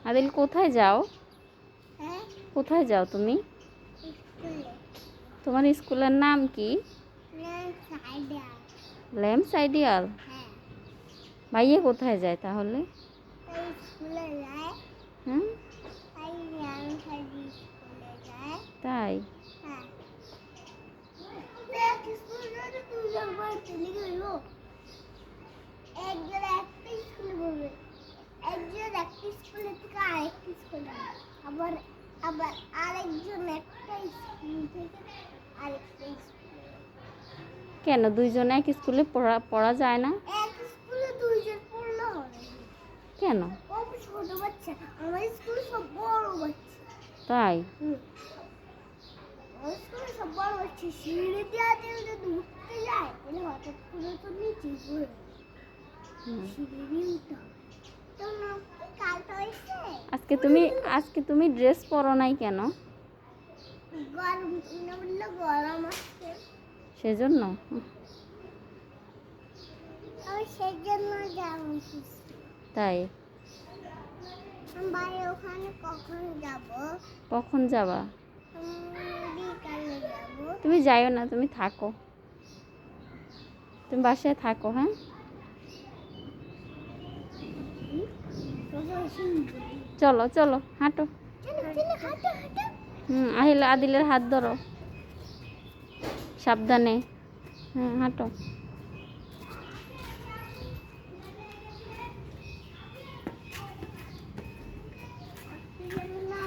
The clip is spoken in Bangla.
আদিল কোথায় যাও? হ্যাঁ কোথায় যাও তুমি? স্কুলে তোমার স্কুলের নাম কি? সাইডার ল্যাম্পস আইডিয়াল। হ্যাঁ ভাইয়া কোথায় যায় তাহলে? তাই স্কুলে যায় হ্যাঁ তাই আমি সাইডে স্কুলে যায় তাই হ্যাঁ দেখ স্কুলে যাতে দুজন করে চলে গেল একজন একটা স্কুলে পড়বে একজন একটা স্কুলে থেকে আরেকটা স্কুলে আবার আবার আরেকজন একটা স্কুল থেকে আরেকটা স্কুলে কেন দুইজনে এক স্কুলে পড়া যায় না? এক স্কুলে দুইজন পড়লে হবে কেন? ও ছোট বাচ্চা আমার স্কুলে সব বড় বাচ্চা তাই আমার স্কুলে সব বড় বাচ্চা সিঁড়ি দিয়ে যদি উঠতে যায় তাহলে হঠাৎ করে তো নিচে পড়ে সিঁড়ি দিয়ে উঠতে হবে তো না কালটা হয়েছে আজকে তুমি ড্রেস পরো নাই কেন? গরম না বললে গরম আসছে সেজন্য আমি সেই জন্য যাবো তাই বাইরে ওখানে কখন যাব কখন যাবা? বিকালে যাব তুমি যাইও না, তুমি থাকো, তুমি বাসায় থাকো। হ্যাঁ চলো চলো হাঁটো। আদিলের হাত ধরো সাবধানে। হ্যাঁ হাঁটো। না